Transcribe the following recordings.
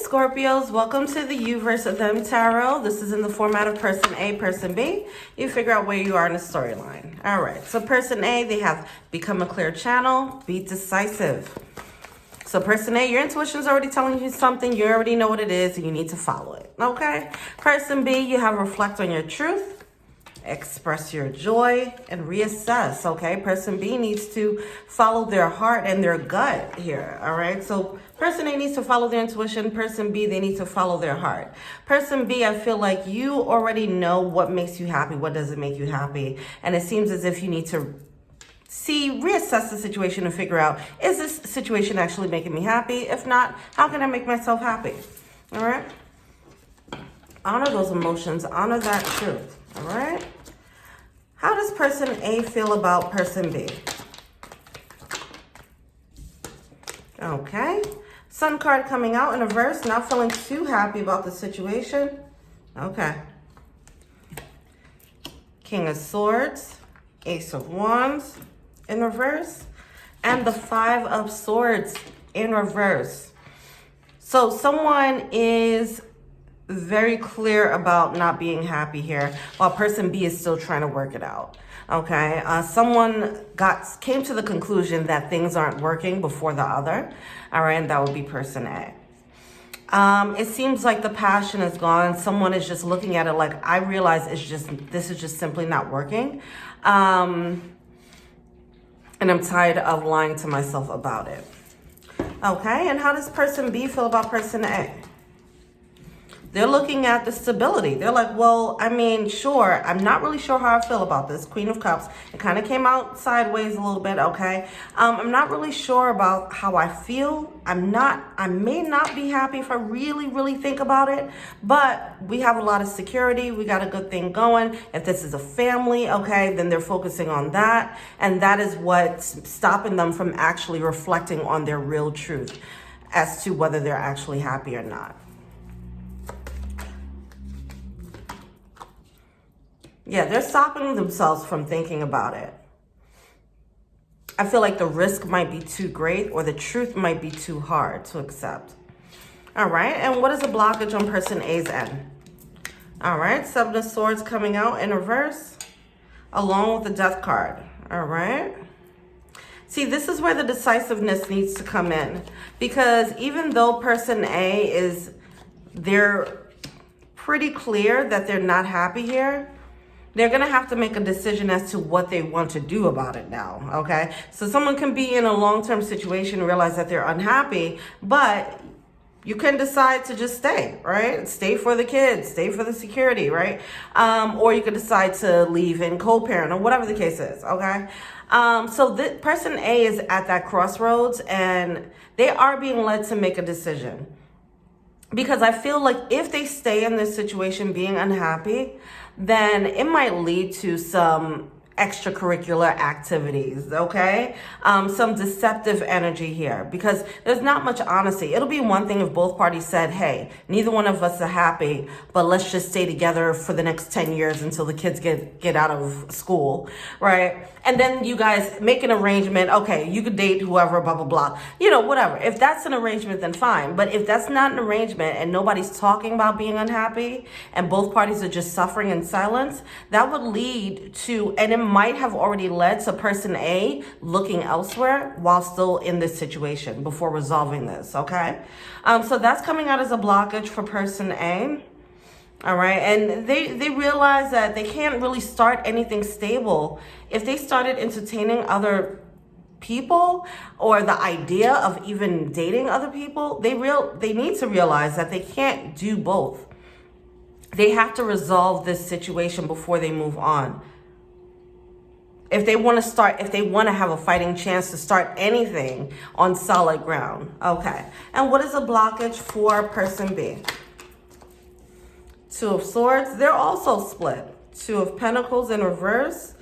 Scorpios, welcome to the You versus Them Tarot. This is in the format of person A, person B. You figure out where you are in the storyline. All right, so person A, they have become a clear channel, be decisive. So person A, your intuition's already telling you something, you already know what it is, and you need to follow it, okay? Person B, you have reflect on your truth, express your joy, and reassess, okay? Person B needs to follow their heart and their gut here, all right? So person A needs to follow their intuition. Person B, they need to follow their heart. Person B, I feel like you already know what makes you happy, what doesn't make you happy, and it seems as if you need to reassess the situation and figure out, is this situation actually making me happy? If not, how can I make myself happy? All right? Honor those emotions, honor that truth, all right? How does person A feel about person B? Okay. Sun card coming out in reverse, not feeling too happy about the situation. Okay. King of Swords, Ace of Wands in reverse, and the Five of Swords in reverse. So someone is very clear about not being happy here, while person B is still trying to work it out. Okay, someone came to the conclusion that things aren't working before the other. All right, and that would be person A. It seems like the passion is gone. Someone is just looking at it like, I realize this is just simply not working. And I'm tired of lying to myself about it. Okay, and how does person B feel about person A? They're looking at the stability. They're like, well, I mean, sure, I'm not really sure how I feel about this. Queen of Cups, it kind of came out sideways a little bit, okay? I'm not really sure about how I feel. I may not be happy if I really think about it, but we have a lot of security. We got a good thing going. If this is a family, okay, then they're focusing on that. And that is what's stopping them from actually reflecting on their real truth as to whether they're actually happy or not. Yeah, they're stopping themselves from thinking about it. I feel like the risk might be too great or the truth might be too hard to accept. All right, and what is the blockage on person A's end? All right, Seven of Swords coming out in reverse, along with the Death card. All right. See, this is where the decisiveness needs to come in, because even though person A they're pretty clear that they're not happy here, they're going to have to make a decision as to what they want to do about it now, okay? So someone can be in a long-term situation and realize that they're unhappy, but you can decide to just stay, right? Stay for the kids, stay for the security, right? Or you can decide to leave and co-parent or whatever the case is, okay? So the person A is at that crossroads and they are being led to make a decision. Because I feel like if they stay in this situation being unhappy, then it might lead to some extracurricular activities, okay? Some deceptive energy here because there's not much honesty. It'll be one thing if both parties said, hey, neither one of us are happy, but let's just stay together for the next 10 years until the kids get out of school, right? And then you guys make an arrangement, okay, you could date whoever, blah, blah, blah. You know, whatever. If that's an arrangement, then fine. But if that's not an arrangement and nobody's talking about being unhappy and both parties are just suffering in silence, that would lead to, and it might have already led to person A looking elsewhere while still in this situation before resolving this, okay? So that's coming out as a blockage for person A. All right, and they realize that they can't really start anything stable if they started entertaining other people or the idea of even dating other people. They need to realize that they can't do both. They have to resolve this situation before they move on. If they want to have a fighting chance to start anything on solid ground. Okay, and what is a blockage for person B? Two of Swords, they're also split. Two of Pentacles in reverse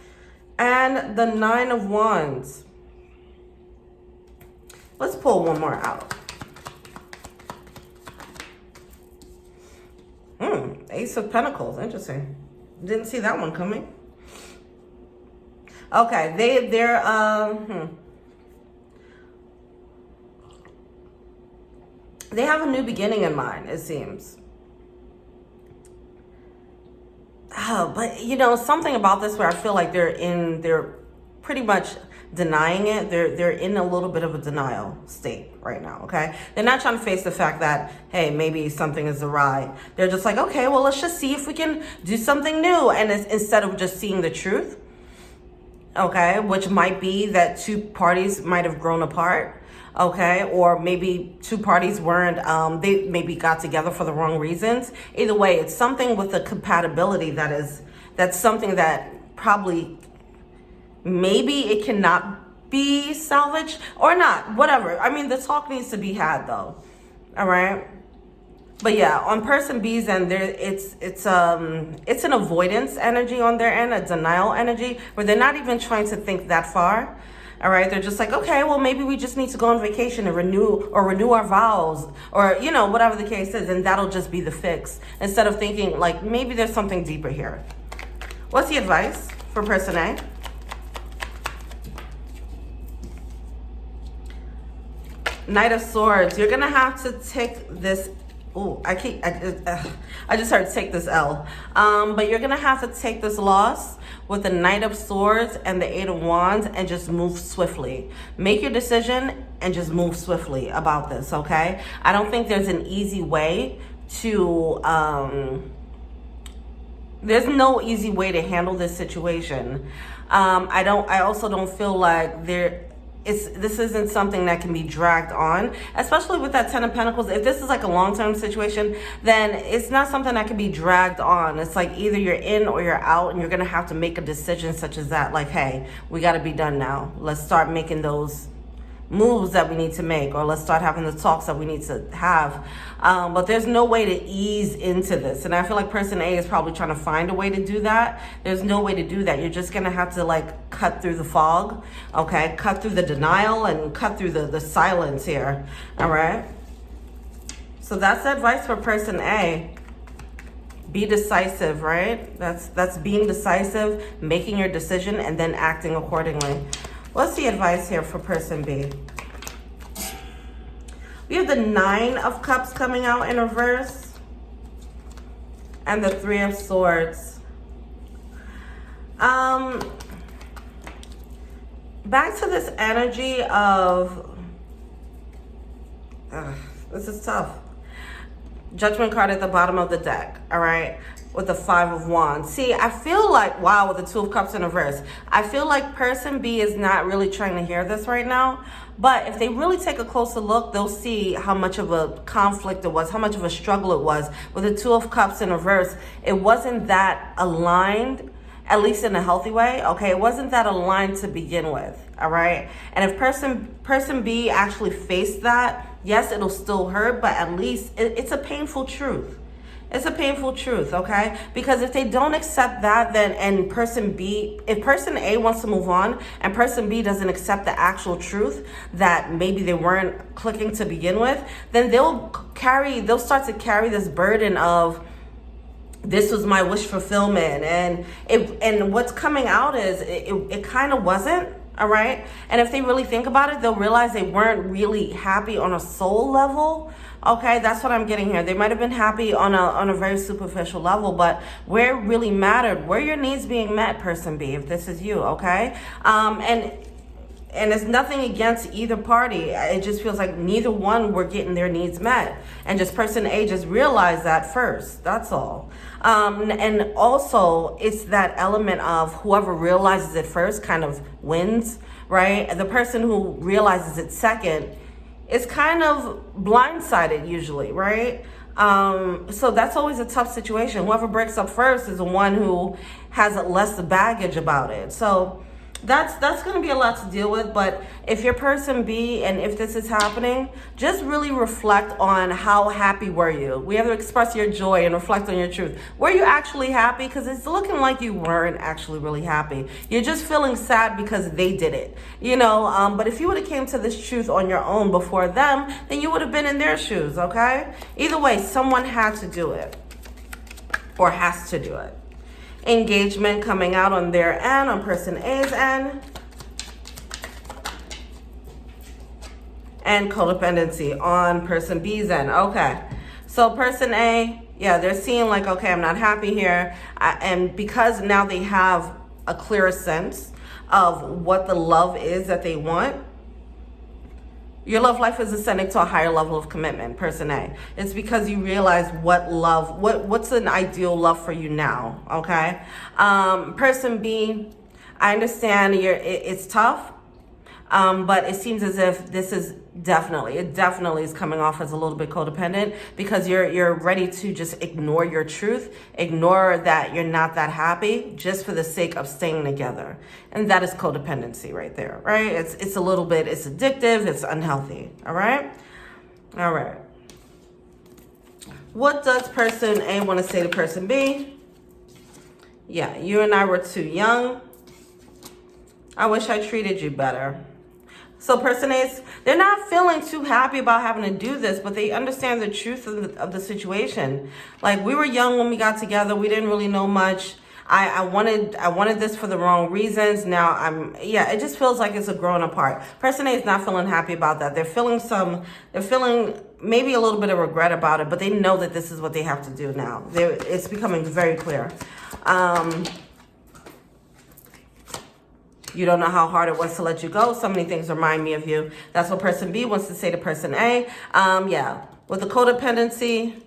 and the Nine of Wands. Let's pull one more out. Ace of Pentacles, interesting. Didn't see that one coming. Okay, They have a new beginning in mind, it seems. Oh, but you know, something about this where I feel like they're pretty much denying it. They're in a little bit of a denial state right now, okay? They're not trying to face the fact that, hey, maybe something is awry. They're just like, okay, well, let's just see if we can do something new. And instead of just seeing the truth, okay, which might be that two parties might have grown apart, okay, or maybe two parties weren't, they maybe got together for the wrong reasons. Either way, it's something with the compatibility that's something that probably, maybe it cannot be salvaged or not, whatever. I mean, the talk needs to be had though, all right? But yeah, on person B's end, it's an avoidance energy on their end, a denial energy, where they're not even trying to think that far. All right, they're just like, okay, well, maybe we just need to go on vacation and renew our vows, or you know, whatever the case is, and that'll just be the fix. Instead of thinking like maybe there's something deeper here. What's the advice for person A? Knight of Swords. You're gonna have to take this. Oh, I just heard take this L. But you're gonna have to take this loss with the Knight of Swords and the Eight of Wands and just move swiftly. Make your decision and just move swiftly about this, okay? I don't think there's an easy way to, there's no easy way to handle this situation. I also don't feel like this isn't something that can be dragged on, especially with that Ten of Pentacles. If this is like a long-term situation, then it's not something that can be dragged on. It's like either you're in or you're out, and you're gonna have to make a decision such as that, like, hey, we gotta be done now. Let's start making those moves that we need to make, or let's start having the talks that we need to have. But there's no way to ease into this, and I feel like person A is probably trying to find a way to do that. There's no way to do that. You're just gonna have to like cut through the fog, okay? Cut through the denial and cut through the silence here, all right? So that's the advice for person A. Be decisive, right? That's being decisive, making your decision, and then acting accordingly. What's the advice here for person B? We have the Nine of Cups coming out in reverse and the Three of Swords. Back to this energy of, this is tough. Judgment card at the bottom of the deck, all right? With the Five of Wands. See, I feel like, wow, with the Two of Cups in reverse, I feel like person B is not really trying to hear this right now. But if they really take a closer look, they'll see how much of a conflict it was, how much of a struggle it was. With the Two of Cups in reverse, it wasn't that aligned, at least in a healthy way, okay? It wasn't that aligned to begin with, all right? And if person B actually faced that, yes, it'll still hurt, but at least it's a painful truth. It's a painful truth, okay? Because if they don't accept that, then, and person B, if person A wants to move on and person B doesn't accept the actual truth that maybe they weren't clicking to begin with, then they'll start to carry this burden of, this was my wish fulfillment, and what's coming out is it kind of wasn't, all right? And if they really think about it, they'll realize they weren't really happy on a soul level. Okay, that's what I'm getting here. They might have been happy on a very superficial level, but where it really mattered, where your needs being met, person B, if this is you, okay? And it's nothing against either party. It just feels like neither one were getting their needs met. And just person A just realized that first, that's all. And also, it's that element of whoever realizes it first kind of wins, right? The person who realizes it second, it's kind of blindsided usually, right? So that's always a tough situation. Whoever breaks up first is the one who has less baggage about it. So that's going to be a lot to deal with. But if you're person B and if this is happening, just really reflect on how happy were you. We have to express your joy and reflect on your truth. Were you actually happy? Because it's looking like you weren't actually really happy. You're just feeling sad because they did it, you know. But if you would have came to this truth on your own before them, then you would have been in their shoes, okay? Either way, someone had to do it or has to do it. Engagement coming out on their end, on person A's end. and codependency on person B's end. Okay. So person A, yeah, they're seeing like, okay, I'm not happy here. And because now they have a clearer sense of what the love is that they want, your love life is ascending to a higher level of commitment, person A. It's because you realize what love, what's an ideal love for you now, okay? Person B, I understand it's tough, but it seems as if this is it definitely is coming off as a little bit codependent, because you're ready to just ignore your truth, ignore that you're not that happy just for the sake of staying together. And that is codependency right there, right? It's a little bit, it's addictive, it's unhealthy, all right? All right. What does person A want to say to person B? Yeah, you and I were too young. I wish I treated you better. So person A's, they're not feeling too happy about having to do this, but they understand the truth of the situation. Like, we were young when we got together. We didn't really know much. I wanted this for the wrong reasons. Now it just feels like it's a growing apart. Person A is not feeling happy about that. They're feeling maybe a little bit of regret about it, but they know that this is what they have to do now. It's becoming very clear. You don't know how hard it was to let you go. So many things remind me of you. That's what person B wants to say to person A. Yeah, with the codependency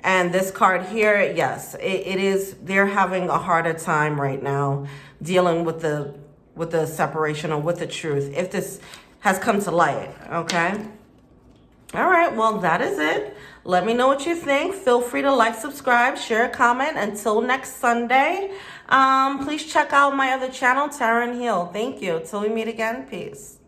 and this card here, yes, it is. They're having a harder time right now dealing with the separation or with the truth, if this has come to light, okay? All right, well, that is it. Let me know what you think. Feel free to like, subscribe, share, comment. Until next Sunday, please check out my other channel, Tarot and Heal. Thank you. Till we meet again, peace.